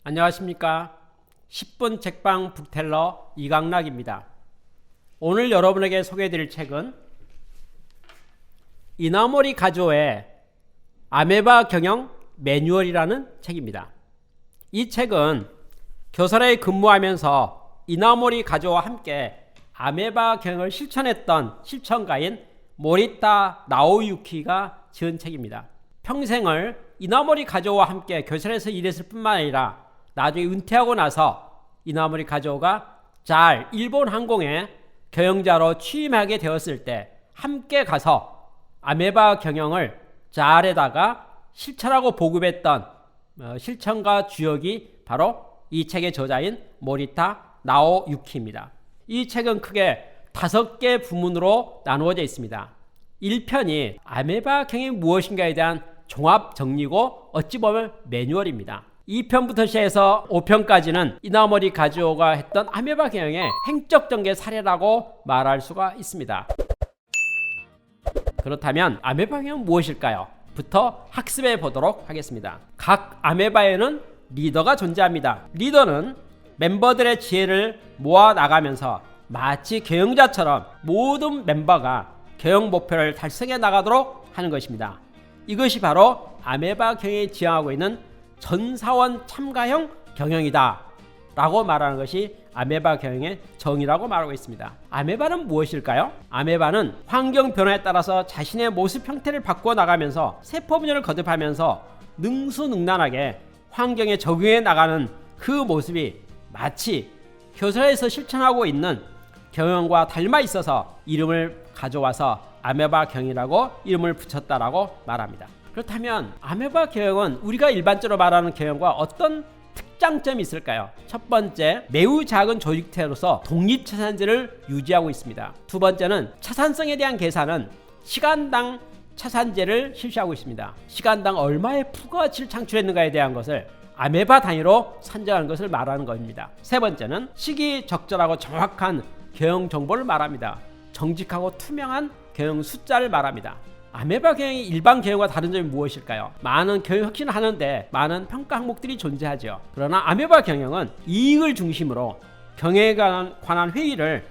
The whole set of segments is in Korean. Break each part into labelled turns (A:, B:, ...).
A: 안녕하십니까. 10분 책방 북텔러 이강락입니다. 오늘 여러분에게 소개해드릴 책은 이나모리 가조의 아메바 경영 매뉴얼이라는 책입니다. 이 책은 교사로에 근무하면서 이나모리 가조와 함께 아메바 경영을 실천했던 실천가인 모리타 나오유키가 지은 책입니다. 평생을 이나모리 가조와 함께 교사로에서 일했을 뿐만 아니라 나중에 은퇴하고 나서 이나모리 가조가 잘 일본 항공에 경영자로 취임하게 되었을 때 함께 가서 아메바 경영을 잘에다가 실천하고 보급했던 실천가 주역이 바로 이 책의 저자인 모리타 나오유키입니다. 이 책은 크게 5개 부문으로 나누어져 있습니다. 1편이 아메바 경영이 무엇인가에 대한 종합 정리고 어찌 보면 매뉴얼입니다. 2편부터 시작해서 5편까지는 이나모리 가조가 했던 아메바 경영의 행적 전개 사례라고 말할 수가 있습니다. 그렇다면 아메바 경영은 무엇일까요? 부터 학습해 보도록 하겠습니다. 각 아메바에는 리더가 존재합니다. 리더는 멤버들의 지혜를 모아 나가면서 마치 경영자처럼 모든 멤버가 경영 목표를 달성해 나가도록 하는 것입니다. 이것이 바로 아메바 경영이 지향하고 있는 전사원 참가형 경영이다 라고 말하는 것이 아메바 경영의 정의라고 말하고 있습니다. 아메바는 무엇일까요? 아메바는 환경 변화에 따라서 자신의 모습 형태를 바꿔 나가면서 세포 분열을 거듭하면서 능수능란하게 환경에 적응해 나가는 그 모습이 마치 교사에서 실천하고 있는 경영과 닮아 있어서 이름을 가져와서 아메바 경영이라고 이름을 붙였다라고 말합니다. 그렇다면 아메바 경영은 우리가 일반적으로 말하는 경영과 어떤 특장점이 있을까요? 첫 번째, 매우 작은 조직체로서 독립차산제를 유지하고 있습니다. 두 번째는 차산성에 대한 계산은 시간당 차산제를 실시하고 있습니다. 시간당 얼마의 부가가치를 창출했는가에 대한 것을 아메바 단위로 산정하는 것을 말하는 겁니다. 세 번째는 시기적절하고 정확한 경영 정보를 말합니다. 정직하고 투명한 경영 숫자를 말합니다. 아메바 경영이 일반 경영과 다른 점이 무엇일까요? 많은 경영 혁신을 하는데 많은 평가 항목들이 존재하죠. 그러나 아메바 경영은 이익을 중심으로 경영에 관한 회의를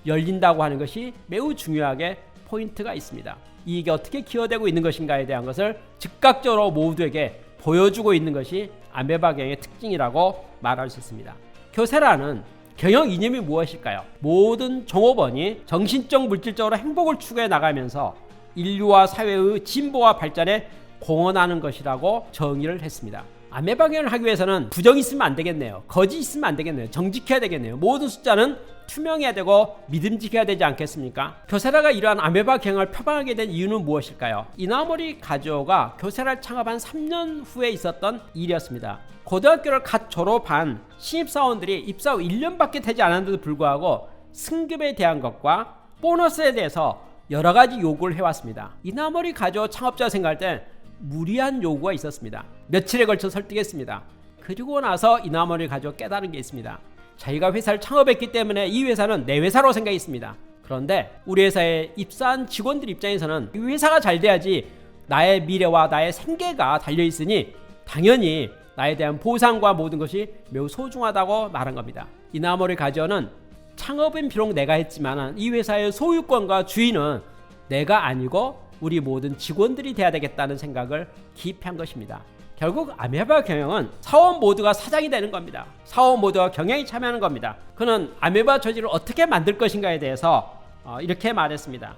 A: 열린다고 하는 것이 매우 중요하게 포인트가 있습니다. 이익이 어떻게 기여되고 있는 것인가에 대한 것을 즉각적으로 모두에게 보여주고 있는 것이 아메바 경영의 특징이라고 말할 수 있습니다. 교세라는 경영 이념이 무엇일까요? 모든 종업원이 정신적 물질적으로 행복을 추구해 나가면서 인류와 사회의 진보와 발전에 공헌하는 것이라고 정의를 했습니다. 아메바 경영을 하기 위해서는 부정이 있으면 안 되겠네요. 거짓이 있으면 안 되겠네요. 정직해야 되겠네요. 모든 숫자는 투명해야 되고 믿음직해야 되지 않겠습니까? 교세라가 이러한 아메바 경영을 표방하게 된 이유는 무엇일까요? 이나모리 가조가 교세라를 창업한 3년 후에 있었던 일이었습니다. 고등학교를 갓 졸업한 신입사원들이 입사 후 1년밖에 되지 않았는데도 불구하고 승급에 대한 것과 보너스에 대해서 여러 가지 요구를 해왔습니다. 이나모리 가조 창업자가 생각할 때 무리한 요구가 있었습니다. 며칠에 걸쳐 설득했습니다. 그리고 나서 이나모리 가조 깨달은 게 있습니다. 자기가 회사를 창업했기 때문에 이 회사는 내 회사로 생각했습니다. 그런데 우리 회사에 입사한 직원들 입장에서는 이 회사가 잘 돼야지 나의 미래와 나의 생계가 달려있으니 당연히 나에 대한 보상과 모든 것이 매우 소중하다고 말한 겁니다. 이나모리 가조는 창업은 비록 내가 했지만 이 회사의 소유권과 주인은 내가 아니고 우리 모든 직원들이 돼야 되겠다는 생각을 기입한 것입니다. 결국 아메바 경영은 사원 모두가 사장이 되는 겁니다. 사원 모두가 경영에 참여하는 겁니다. 그는 아메바 조직을 어떻게 만들 것인가에 대해서 이렇게 말했습니다.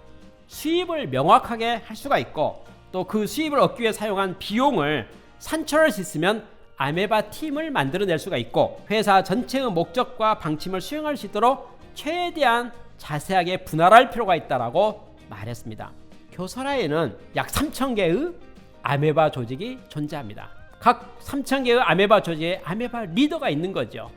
A: 수입을 명확하게 할 수가 있고 또 그 수입을 얻기 위해 사용한 비용을 산출할 수 있으면 아메바 팀을 만들어낼 수가 있고 회사 전체의 목적과 방침을 수행할 수 있도록 최대한 자세하게 분할할 필요가 있다라고 말했습니다. 교설하에는 약 3,000개의 아메바 조직이 존재합니다. 각 3,000개의 아메바 조직에 아메바 리더가 있는 거죠.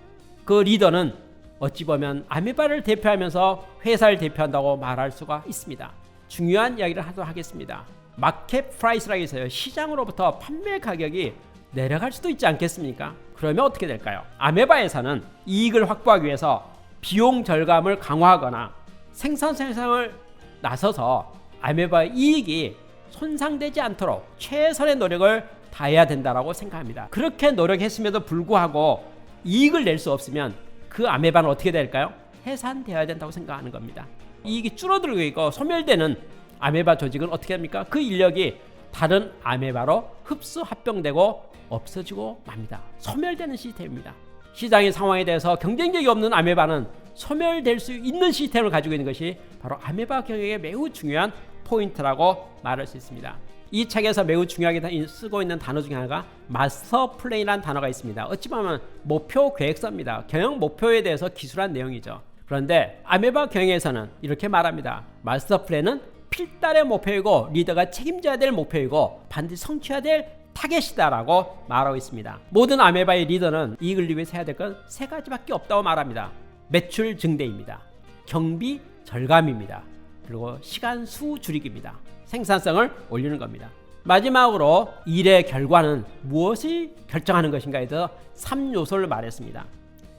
A: 그 리더는 어찌 보면 아메바를 대표하면서 회사를 대표한다고 말할 수가 있습니다. 중요한 이야기를 하도록 하겠습니다. 마켓 프라이스라고 해서요. 시장으로부터 판매 가격이 내려갈 수도 있지 않겠습니까? 그러면 어떻게 될까요? 아메바에서는 이익을 확보하기 위해서 비용 절감을 강화하거나 생산을 나서서 아메바의 이익이 손상되지 않도록 최선의 노력을 다해야 된다라고 생각합니다. 그렇게 노력했음에도 불구하고 이익을 낼 수 없으면 그 아메바는 어떻게 될까요? 해산되어야 된다고 생각하는 겁니다. 이익이 줄어들고 있고 소멸되는 아메바 조직은 어떻게 합니까? 그 인력이 다른 아메바로 흡수 합병되고 없어지고 맙니다. 소멸되는 시스템입니다. 시장의 상황에 대해서 경쟁력이 없는 아메바는 소멸될 수 있는 시스템을 가지고 있는 것이 바로 아메바 경영의 매우 중요한 포인트라고 말할 수 있습니다. 이 책에서 매우 중요하게 쓰고 있는 단어 중에 하나가 마스터 플랜이라는 단어가 있습니다. 어찌 보면 목표 계획서입니다. 경영 목표에 대해서 기술한 내용이죠. 그런데 아메바 경영에서는 이렇게 말합니다. 마스터 플랜은 필달의 목표이고 리더가 책임져야 될 목표이고 반드시 성취해야 될 타겟이다라고 말하고 있습니다. 모든 아메바의 리더는 이익을 위해서 해야 될 건 세 가지밖에 없다고 말합니다. 매출 증대입니다. 경비 절감입니다. 그리고 시간 수 줄이기입니다. 생산성을 올리는 겁니다. 마지막으로 일의 결과는 무엇이 결정하는 것인가에 대해서 3요소를 말했습니다.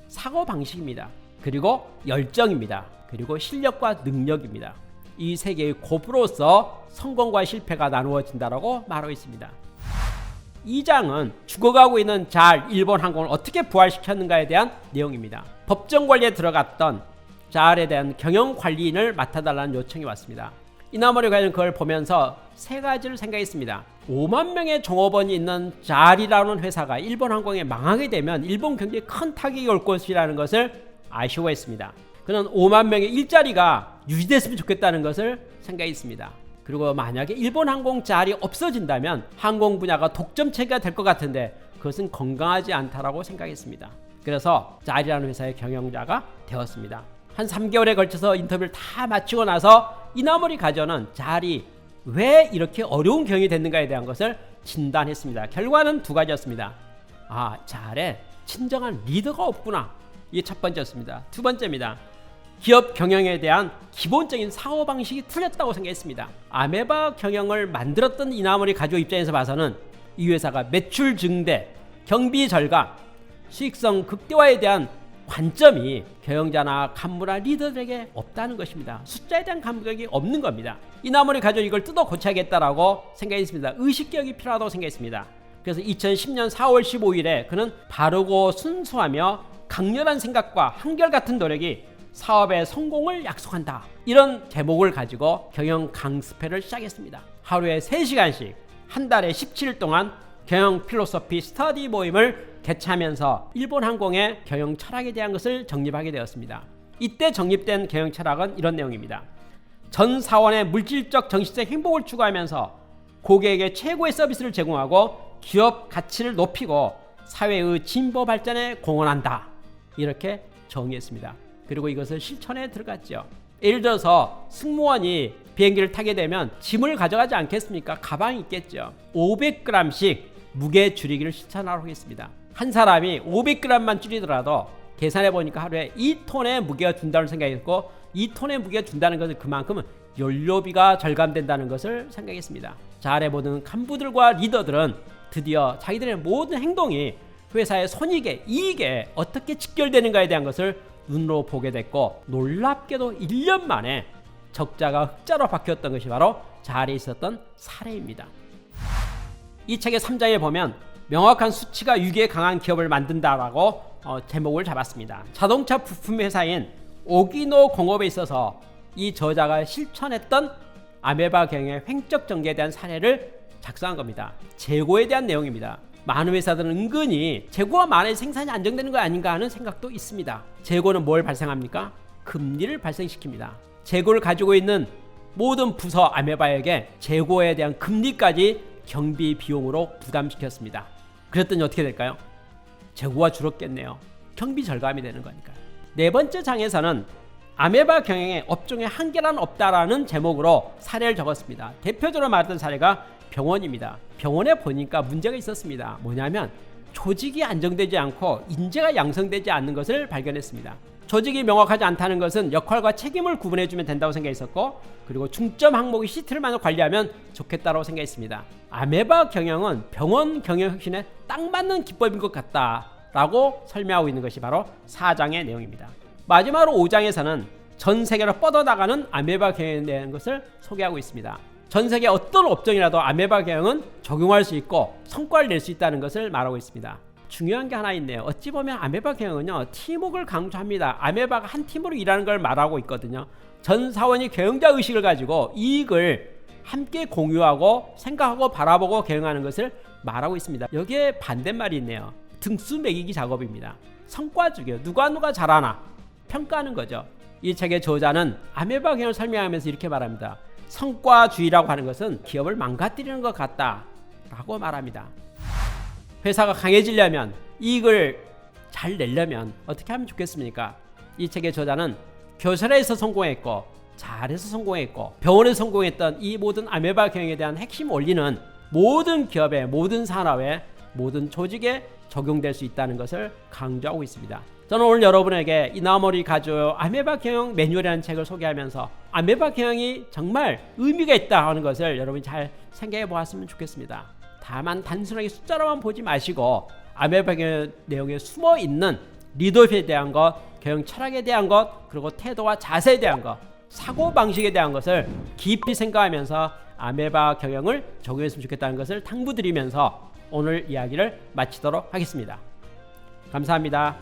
A: 사고방식입니다. 그리고 열정입니다. 그리고 실력과 능력입니다. 이 세 개의 곱으로서 성공과 실패가 나누어진다고 말하고 있습니다. 2장은 죽어가고 있는 잘 일본 항공을 어떻게 부활시켰는가에 대한 내용입니다. 법정 관리에 들어갔던 잘에 대한 경영 관리인을 맡아달라는 요청이 왔습니다. 이나모리 과연 그걸 보면서 세 가지를 생각했습니다. 5만 명의 종업원이 있는 잘이라는 회사가 일본 항공에 망하게 되면 일본 경제에 큰 타격이 올 것이라는 것을 아쉬워했습니다. 그는 5만 명의 일자리가 유지됐으면 좋겠다는 것을 생각했습니다. 그리고 만약에 일본 항공 잘이 없어진다면 항공 분야가 독점체가 될 것 같은데 그것은 건강하지 않다라고 생각했습니다. 그래서 잘이라는 회사의 경영자가 되었습니다. 한 3개월에 걸쳐서 인터뷰를 다 마치고 나서 이나모리 가전은 잘이 왜 이렇게 어려운 경영이 됐는가에 대한 것을 진단했습니다. 결과는 두 가지였습니다. 잘에 진정한 리더가 없구나. 이게 첫 번째였습니다. 두 번째입니다. 기업 경영에 대한 기본적인 사고방식이 틀렸다고 생각했습니다. 아메바 경영을 만들었던 이나모리 가족 입장에서 봐서는 이 회사가 매출 증대, 경비 절감, 수익성 극대화에 대한 관점이 경영자나 간부나 리더들에게 없다는 것입니다. 숫자에 대한 감각이 없는 겁니다. 이나모리 가족 이걸 뜯어 고쳐야겠다라고 생각했습니다. 의식개혁이 필요하다고 생각했습니다. 그래서 2010년 4월 15일에 그는 바르고 순수하며 강렬한 생각과 한결같은 노력이 사업의 성공을 약속한다. 이런 제목을 가지고 경영 강습회를 시작했습니다. 하루에 3시간씩 한 달에 17일 동안 경영 필로소피 스터디 모임을 개최하면서 일본 항공의 경영 철학에 대한 것을 정립하게 되었습니다. 이때 정립된 경영 철학은 이런 내용입니다. 전 사원의 물질적 정신적 행복을 추구하면서 고객에게 최고의 서비스를 제공하고 기업 가치를 높이고 사회의 진보 발전에 공헌한다. 이렇게 정의했습니다. 그리고 이것을 실천에 들어갔죠. 예를 들어서 승무원이 비행기를 타게 되면 짐을 가져가지 않겠습니까? 가방이 있겠죠. 500g씩 무게 줄이기를 실천하라고 하겠습니다. 한 사람이 500g만 줄이더라도 계산해 보니까 하루에 2톤의 무게가 준다는 생각했고 2톤의 무게가 준다는 것은 그만큼 연료비가 절감된다는 것을 생각했습니다. 잘해보는 간부들과 리더들은 드디어 자기들의 모든 행동이 회사의 손익에 이익에 어떻게 직결되는가에 대한 것을 눈으로 보게 됐고 놀랍게도 1년 만에 적자가 흑자로 바뀌었던 것이 바로 잘에 있었던 사례입니다. 이 책의 3장에 보면 명확한 수치가 유기에 강한 기업을 만든다라고 제목을 잡았습니다. 자동차 부품 회사인 오기노 공업에 있어서 이 저자가 실천했던 아메바 경영의 횡적 전개에 대한 사례를 작성한 겁니다. 재고에 대한 내용입니다. 많은 회사들은 은근히 재고가 많아야 생산이 안정되는 거 아닌가 하는 생각도 있습니다. 재고는 뭘 발생합니까? 금리를 발생시킵니다. 재고를 가지고 있는 모든 부서 아메바에게 재고에 대한 금리까지 경비 비용으로 부담시켰습니다. 그랬더니 어떻게 될까요? 재고가 줄었겠네요. 경비 절감이 되는 거니까요. 네 번째 장에서는 아메바 경영의 업종의 한계란 없다라는 제목으로 사례를 적었습니다. 대표적으로 말했던 사례가 병원입니다. 병원에 보니까 문제가 있었습니다. 뭐냐면 조직이 안정되지 않고 인재가 양성되지 않는 것을 발견했습니다. 조직이 명확하지 않다는 것은 역할과 책임을 구분해주면 된다고 생각했었고 그리고 중점 항목의 시트를 관리하면 좋겠다고 생각했습니다. 아메바 경영은 병원 경영 혁신에 딱 맞는 기법인 것 같다라고 설명하고 있는 것이 바로 4장의 내용입니다. 마지막으로 5장에서는 전 세계로 뻗어나가는 아메바 경영에 대한 것을 소개하고 있습니다. 전 세계 어떤 업종이라도 아메바 경영은 적용할 수 있고 성과를 낼 수 있다는 것을 말하고 있습니다. 중요한 게 하나 있네요. 어찌 보면 아메바 경영은요, 팀워크를 강조합니다. 아메바가 한 팀으로 일하는 걸 말하고 있거든요. 전 사원이 경영자 의식을 가지고 이익을 함께 공유하고 생각하고 바라보고 경영하는 것을 말하고 있습니다. 여기에 반대말이 있네요. 등수 매기기 작업입니다. 성과주기요. 누가 잘하나 평가하는 거죠. 이 책의 저자는 아메바 경영을 설명하면서 이렇게 말합니다. 성과주의라고 하는 것은 기업을 망가뜨리는 것 같다 라고 말합니다. 회사가 강해지려면, 이익을 잘 내려면 어떻게 하면 좋겠습니까? 이 책의 저자는 교실에서 성공했고 잘해서 성공했고 병원에서 성공했던 이 모든 아메바 경영에 대한 핵심 원리는 모든 기업의, 모든 산업의, 모든 조직에 적용될 수 있다는 것을 강조하고 있습니다. 저는 오늘 여러분에게 이나모리 가조 아메바 경영 매뉴얼이라는 책을 소개하면서 아메바 경영이 정말 의미가 있다 하는 것을 여러분이 잘 생각해 보았으면 좋겠습니다. 다만 단순하게 숫자로만 보지 마시고 아메바 경영 내용에 숨어 있는 리더십에 대한 것, 경영 철학에 대한 것, 그리고 태도와 자세에 대한 것, 사고방식에 대한 것을 깊이 생각하면서 아메바 경영을 적용했으면 좋겠다는 것을 당부드리면서 오늘 이야기를 마치도록 하겠습니다. 감사합니다.